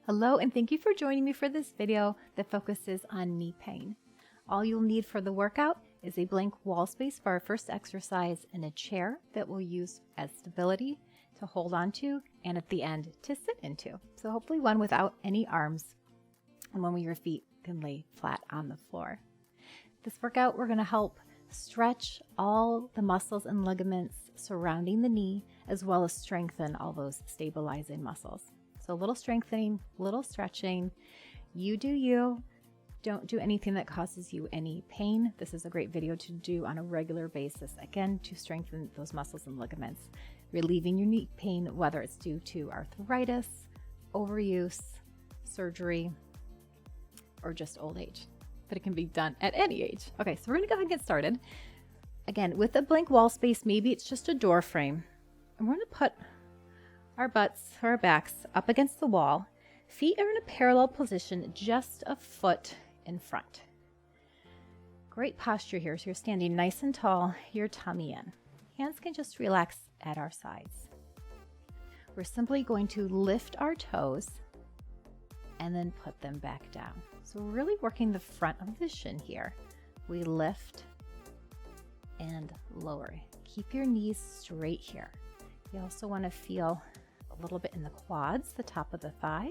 Hello, and thank you for joining me for this video that focuses on knee pain. All you'll need for the workout is a blank wall space for our first exercise and a chair that we'll use as stability to hold onto and at the end to sit into. So hopefully one without any arms and one where your feet can lay flat on the floor. This workout, we're going to help stretch all the muscles and ligaments surrounding the knee, as well as strengthen all those stabilizing muscles. So a little strengthening, little stretching. You do you. Don't do anything that causes you any pain. This is a great video to do on a regular basis, again, to strengthen those muscles and ligaments, relieving your knee pain, whether it's due to arthritis, overuse, surgery, or just old age. But it can be done at any age. Okay, so we're gonna go ahead and get started. Again, with a blank wall space, maybe it's just a door frame. And we're gonna put our butts or our backs up against the wall. Feet are in a parallel position, just a foot in front. Great posture here. So you're standing nice and tall, your tummy in. Hands can just relax at our sides. We're simply going to lift our toes and then put them back down. So we're really working the front of the shin here. We lift and lower. Keep your knees straight here. You also want to feel a little bit in the quads, the top of the thigh.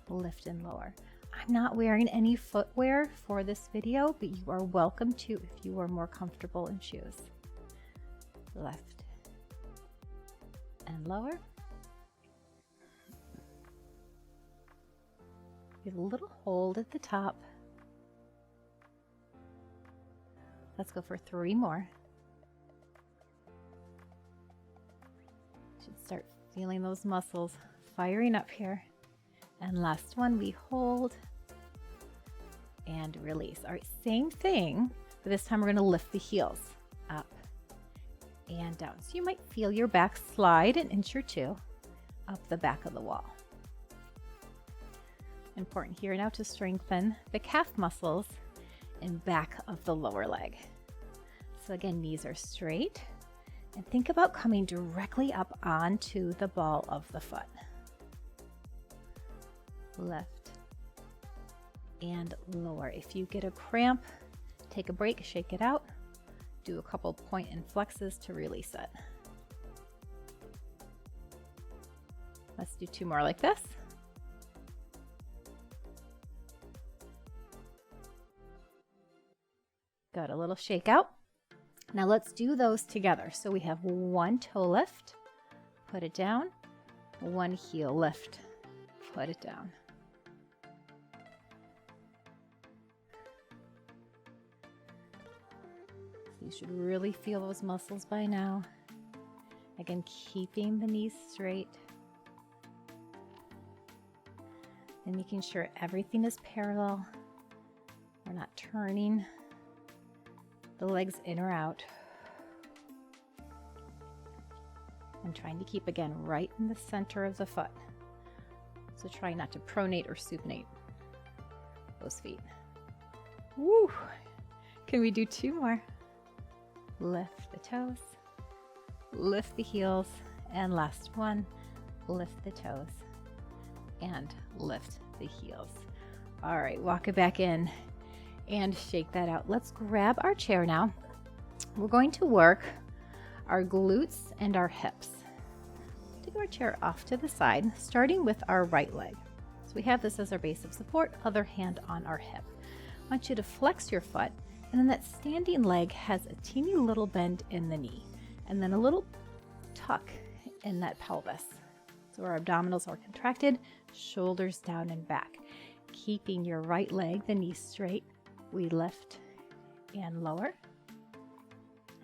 Lift and lower. I'm not wearing any footwear for this video, but you are welcome to if you are more comfortable in shoes. Lift and lower. Get a little hold at the top. Let's go for 3 more. Should start feeling those muscles firing up here. And last one, we hold and release. All right, same thing, but this time we're going to lift the heels up and down. So you might feel your back slide an inch or 2 up the back of the wall. Important here now to strengthen the calf muscles and back of the lower leg. So again, knees are straight. And think about coming directly up onto the ball of the foot. Lift and lower. If you get a cramp, take a break, shake it out. Do a couple point and flexes to release it. Let's do 2 more like this. Good, a little shake out. Now let's do those together. So we have 1 toe lift, put it down, 1 heel lift, put it down. You should really feel those muscles by now. Again, keeping the knees straight and making sure everything is parallel. We're not turning the legs in or out. And trying to keep, again, right in the center of the foot. So try not to pronate or supinate those feet. Woo! Can we do 2 more? Lift the toes, lift the heels, and last one, lift the toes and lift the heels. All right, walk it back in and shake that out. Let's grab our chair now. We're going to work our glutes and our hips. Take our chair off to the side, starting with our right leg. So we have this as our base of support, other hand on our hip. I want you to flex your foot, and then that standing leg has a teeny little bend in the knee, and then a little tuck in that pelvis. So our abdominals are contracted, shoulders down and back. Keeping your right leg, the knee straight, we lift and lower,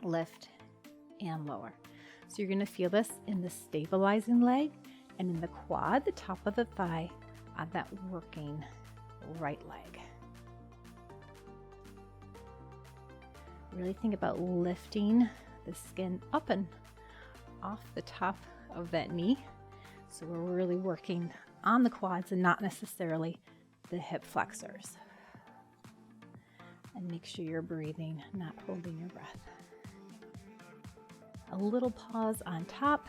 lift and lower. So you're going to feel this in the stabilizing leg and in the quad, the top of the thigh, on that working right leg. Really think about lifting the skin up and off the top of that knee. So we're really working on the quads and not necessarily the hip flexors. And make sure you're breathing, not holding your breath. A little pause on top.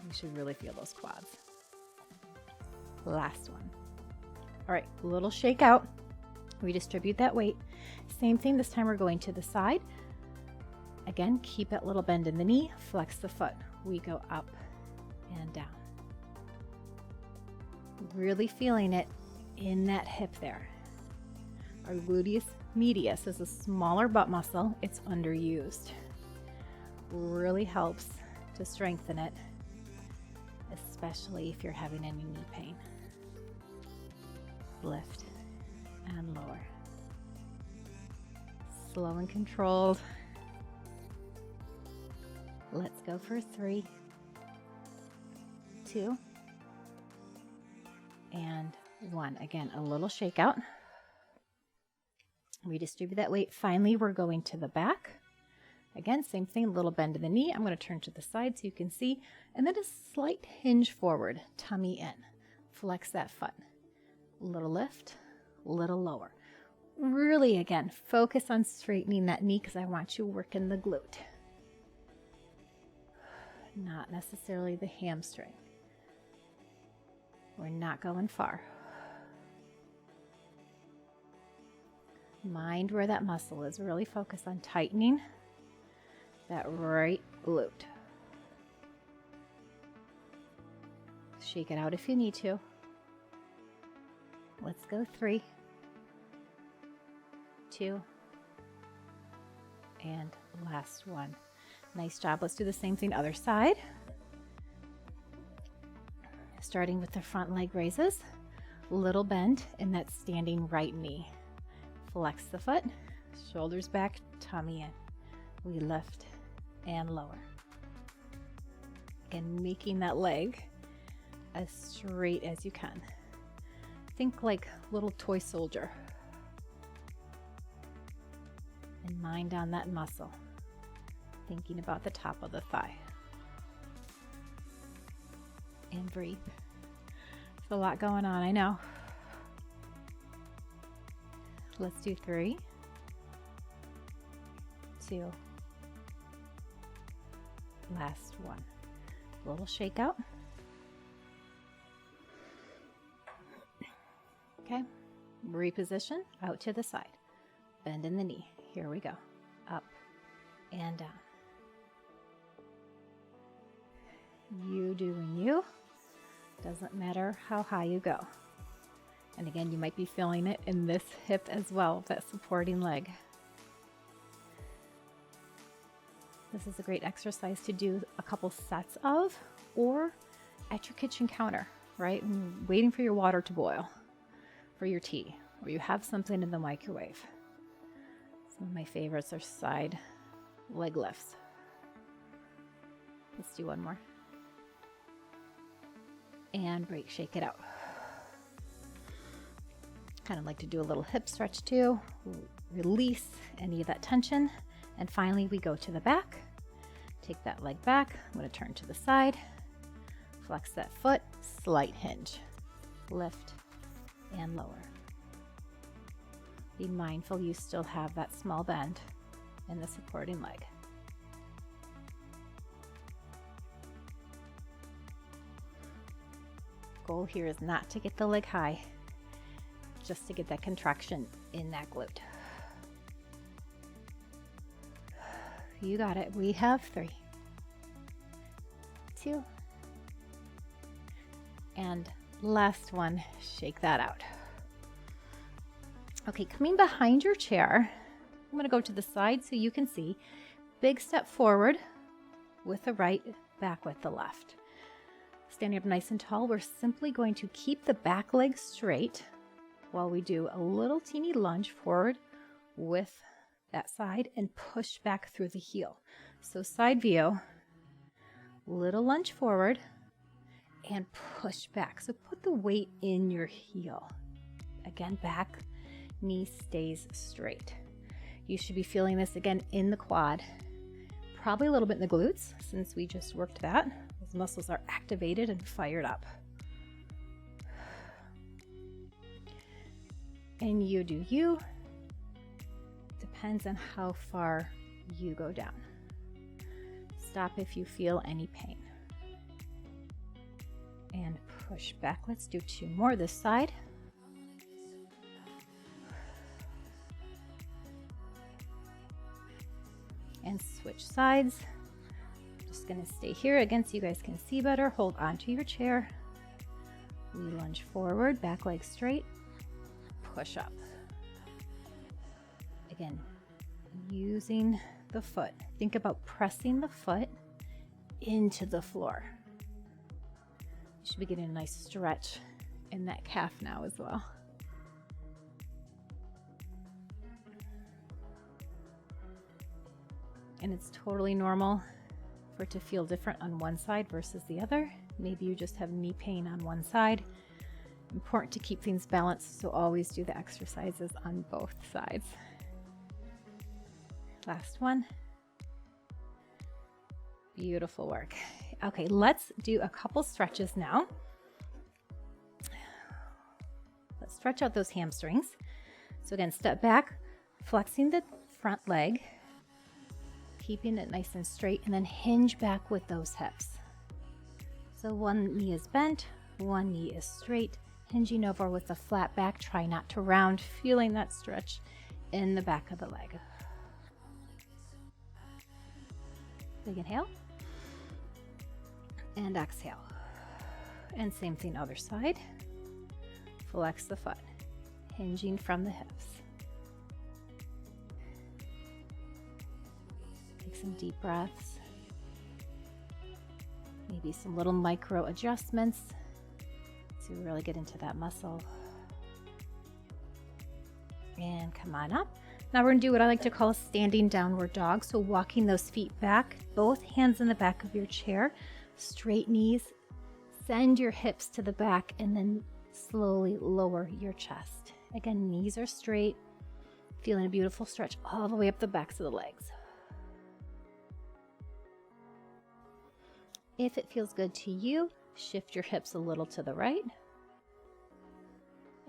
You should really feel those quads. last one. All right, a little shake out. Redistribute that weight. Same thing, this time we're going to the side. Again, keep that little bend in the knee, flex the foot. We go up and down. Really feeling it in that hip there. Our gluteus medius is a smaller butt muscle. It's underused. Really helps to strengthen it, especially if you're having any knee pain. Lift and lower. Slow and controlled. Let's go for 3, 2, and 1. Again, a little shakeout. Redistribute that weight. Finally, we're going to the back. Again, same thing, a little bend in the knee. I'm going to turn to the side so you can see. And then a slight hinge forward, tummy in. Flex that foot. Little lift, little lower. Really, again, focus on straightening that knee because I want you working the glute. Not necessarily the hamstring. We're not going far. Mind where that muscle is. Really focus on tightening that right glute. Shake it out if you need to. Let's go 3, 2, and last one. Nice job. Let's do the same thing other side. Starting with the front leg raises. Little bend in that standing right knee. Flex the foot, shoulders back, tummy in. We lift and lower. Again, making that leg as straight as you can. Think like little toy soldier. And mind on that muscle. Thinking about the top of the thigh. And breathe. There's a lot going on, I know. Let's do 3, 2, last one. A little shake out. Okay, reposition out to the side. Bend in the knee. Here we go. Up and down. You doing you. Doesn't matter how high you go. And again, you might be feeling it in this hip as well, that supporting leg. This is a great exercise to do a couple sets of, or at your kitchen counter, right? Waiting for your water to boil for your tea, or you have something in the microwave. Some of my favorites are side leg lifts. Let's do one more. And break, shake it out. Kind of like to do a little hip stretch too. Release any of that tension. And finally, we go to the back. Take that leg back. I'm going to turn to the side. Flex that foot. Slight hinge. Lift and lower. Be mindful you still have that small bend in the supporting leg. Goal here is not to get the leg high, just to get that contraction in that glute. You got it. We have 3, 2, and last one. Shake that out. Okay, coming behind your chair, I'm going to go to the side so you can see. Big step forward with the right, back with the left. Standing up nice and tall, we're simply going to keep the back leg straight while we do a little teeny lunge forward with that side and push back through the heel. So side view, little lunge forward and push back. So put the weight in your heel. Again, back knee stays straight. You should be feeling this again in the quad, probably a little bit in the glutes since we just worked that. Those muscles are activated and fired up. And you do you. Depends on how far you go down. Stop if you feel any pain. And Push back. Let's do 2 more this side. And switch sides. Just gonna stay here again so you guys can see better. Hold on to your chair. We lunge forward, back leg straight, push up. Again, using the foot. Think about pressing the foot into the floor. You should be getting a nice stretch in that calf now as well. And it's totally normal for it to feel different on one side versus the other. Maybe you just have knee pain on one side. Important to keep things balanced, so always do the exercises on both sides. Last one. Beautiful work. Okay, let's do a couple stretches now. Let's stretch out those hamstrings. So again, step back, flexing the front leg, keeping it nice and straight, and then hinge back with those hips. So one knee is bent, one knee is straight, hinging over with a flat back. Try not to round, feeling that stretch in the back of the leg. Big inhale. And exhale. And same thing other side. Flex the foot, hinging from the hips. Take some deep breaths. Maybe some little micro adjustments to really get into that muscle. And come on up. Now we're going to do what I like to call a standing downward dog. So walking those feet back, both hands in the back of your chair, straight knees, send your hips to the back, and then slowly lower your chest. Again, knees are straight, feeling a beautiful stretch all the way up the backs of the legs. If it feels good to you, shift your hips a little to the right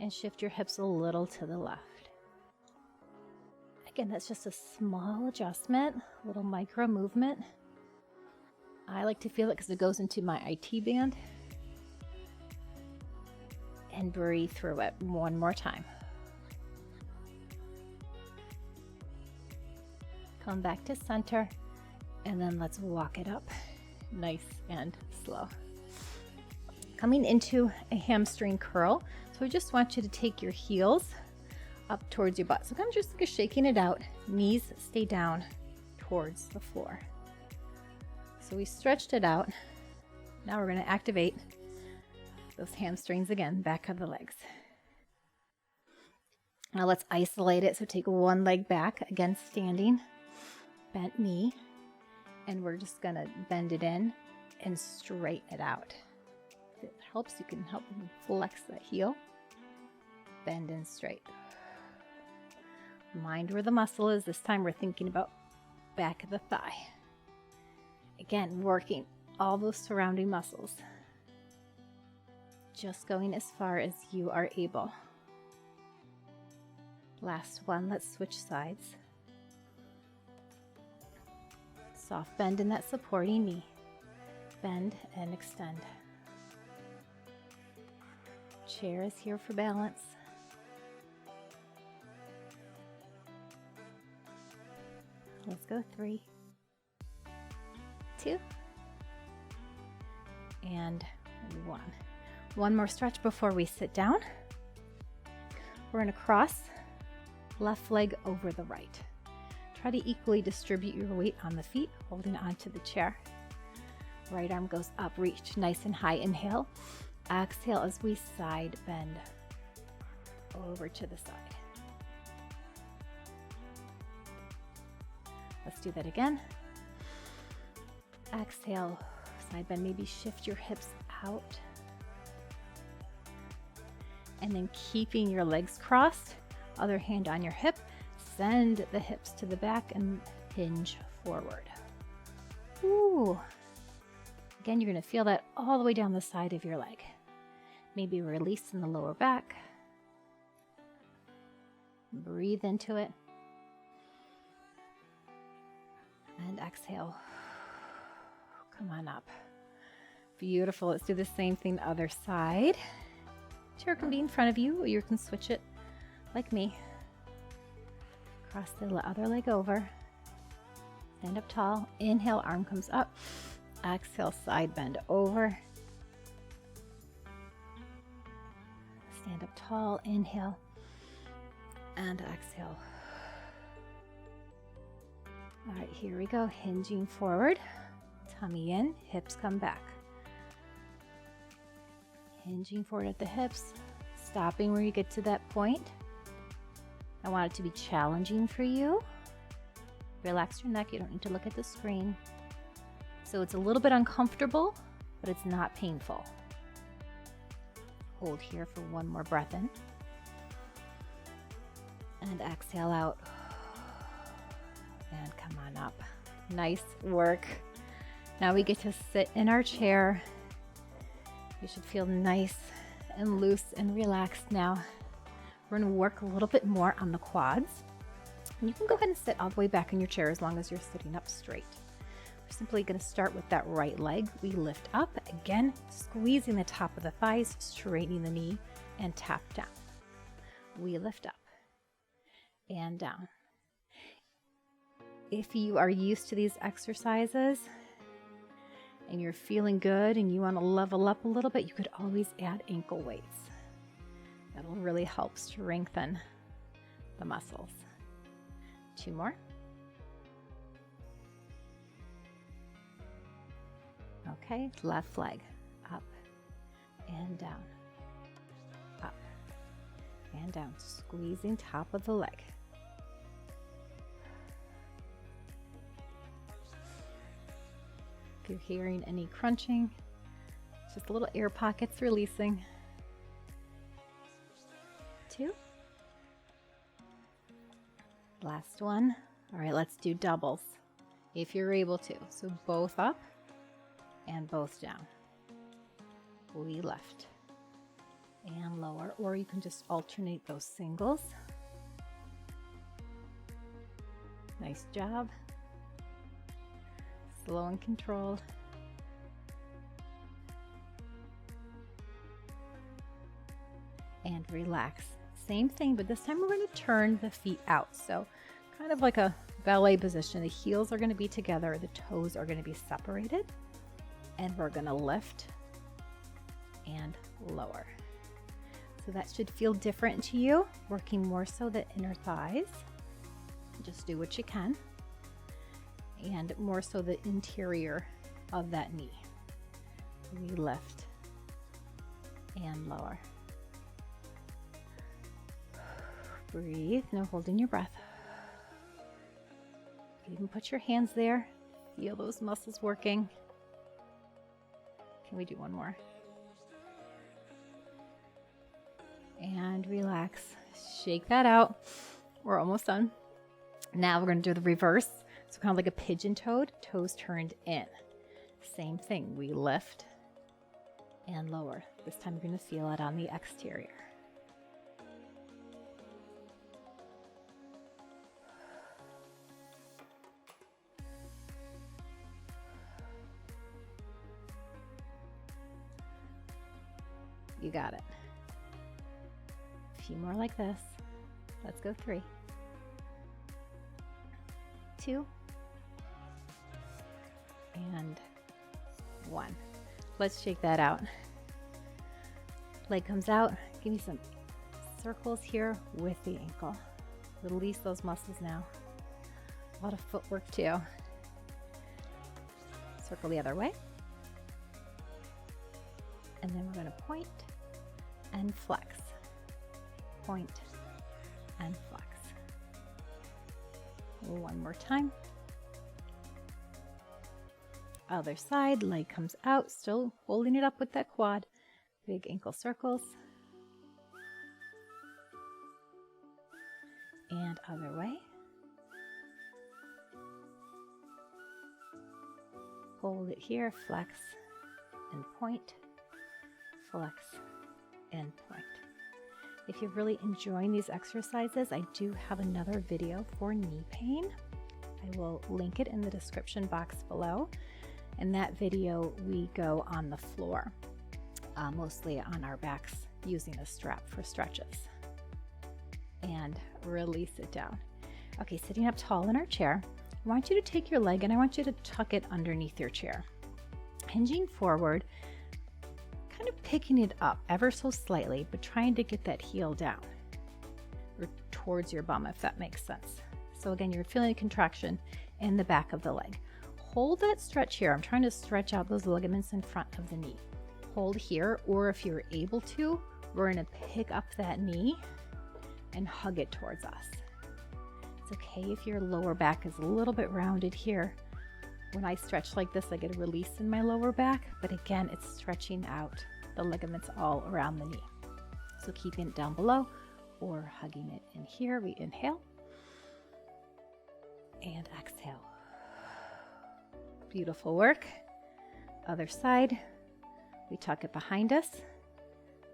and shift your hips a little to the left. Again, that's just a small adjustment, a little micro movement. I like to feel it because it goes into my IT band. And breathe through it one more time. Come back to center, and then let's walk it up nice and slow. Coming into a hamstring curl. So I just want you to take your heels up towards your butt. So I'm just shaking it out. Knees stay down towards the floor. So we stretched it out. Now we're going to activate those hamstrings again, back of the legs. Now let's isolate it. So take one leg back, again standing, bent knee, and we're just going to bend it in and straighten it out. If it helps, you can help flex that heel. Bend and straight. Mind where the muscle is. This time we're thinking about back of the thigh. Again, working all those surrounding muscles. Just going as far as you are able. Last one, let's switch sides. Soft bend in that supporting knee. Bend and extend. Chair is here for balance. Let's go 3, 2, and 1. One more stretch before we sit down. We're going to cross left leg over the right. Try to equally distribute your weight on the feet, holding onto the chair. Right arm goes up, reach nice and high. Inhale. Exhale as we side bend over to the side. Let's do that again. Exhale, side bend. Maybe shift your hips out. And then keeping your legs crossed, other hand on your hip, send the hips to the back and hinge forward. Ooh. Again, you're going to feel that all the way down the side of your leg. Maybe release in the lower back. Breathe into it. And exhale. Come on up. Beautiful. Let's do the same thing the other side. Chair can be in front of you, or you can switch it like me. Cross the other leg over. Stand up tall. Inhale, arm comes up. Exhale, side bend over. Stand up tall. Inhale. And exhale. All right, here we go. Hinging forward. Tummy in. Hips come back. Hinging forward at the hips. Stopping where you get to that point. I want it to be challenging for you. Relax your neck. You don't need to look at the screen. So it's a little bit uncomfortable, but it's not painful. Hold here for one more breath in. And exhale out. And come on up. Nice work. Now we get to sit in our chair. You should feel nice and loose and relaxed now. We're going to work a little bit more on the quads. And you can go ahead and sit all the way back in your chair as long as you're sitting up straight. We're simply going to start with that right leg. We lift up, again, squeezing the top of the thighs, straightening the knee, and tap down. We lift up and down. If you are used to these exercises and you're feeling good and you want to level up a little bit, you could always add ankle weights. That'll really help strengthen the muscles. 2 more. Okay, left leg, up and down, up and down, squeezing top of the leg. If you're hearing any crunching, it's just little air pockets releasing. 2. Last one. All right, let's do doubles if you're able to. So both up and both down. We lift and lower, or you can just alternate those singles. Nice job. Slow and controlled. And relax. Same thing, but this time we're going to turn the feet out. So kind of like a ballet position. The heels are going to be together. The toes are going to be separated. And we're going to lift and lower. So that should feel different to you. Working more so the inner thighs. Just do what you can. And more so the interior of that knee. We lift and lower. Breathe, no holding your breath. You can put your hands there. Feel those muscles working. Can we do one more? And relax. Shake that out. We're almost done. Now we're going to do the reverse. So kind of like a pigeon-toed, toes turned in. Same thing. We lift and lower. This time you're going to feel it on the exterior. You got it. A few more like this. Let's go 3, 2, and 1. Let's shake that out. Leg comes out. Give me some circles here with the ankle. Release those muscles now. A lot of footwork too. Circle the other way. And then we're going to point and flex. Point and flex. One more time. Other side, leg comes out, still holding it up with that quad. Big ankle circles. And other way. Hold it here, flex and point. Flex and point. If you're really enjoying these exercises, I do have another video for knee pain. I will link it in the description box below. In that video, we go on the floor, mostly on our backs, using a strap for stretches. And release it down. Okay, sitting up tall in our chair, I want you to take your leg and I want you to tuck it underneath your chair. Hinging forward, kind of picking it up ever so slightly, but trying to get that heel down or towards your bum, if that makes sense. So again, you're feeling a contraction in the back of the leg. Hold that stretch here. I'm trying to stretch out those ligaments in front of the knee. Hold here, or if you're able to, we're going to pick up that knee and hug it towards us. It's okay if your lower back is a little bit rounded here. When I stretch like this, I get a release in my lower back, but again, it's stretching out the ligaments all around the knee. So keeping it down below or hugging it in here. We inhale and exhale. Beautiful work. Other side, we tuck it behind us.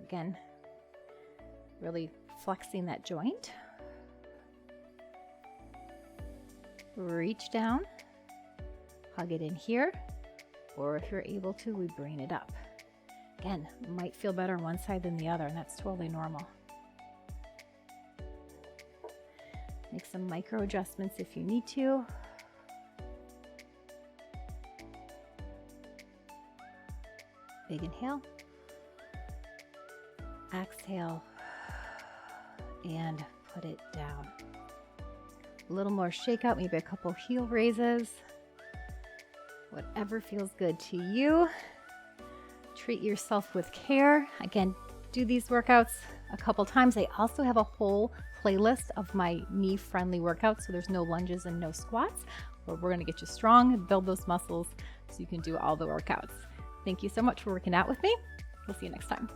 Again, really flexing that joint. Reach down, hug it in here, or if you're able to, we bring it up. Again, might feel better on one side than the other, and that's totally normal. Make some micro adjustments if you need to. Big inhale, exhale, and put it down. A little more shakeout, maybe a couple heel raises. Whatever feels good to you. Treat yourself with care. Again, do these workouts a couple times. I also have a whole playlist of my knee-friendly workouts, so there's no lunges and no squats, but we're gonna get you strong and build those muscles so you can do all the workouts. Thank you so much for working out with me. We'll see you next time.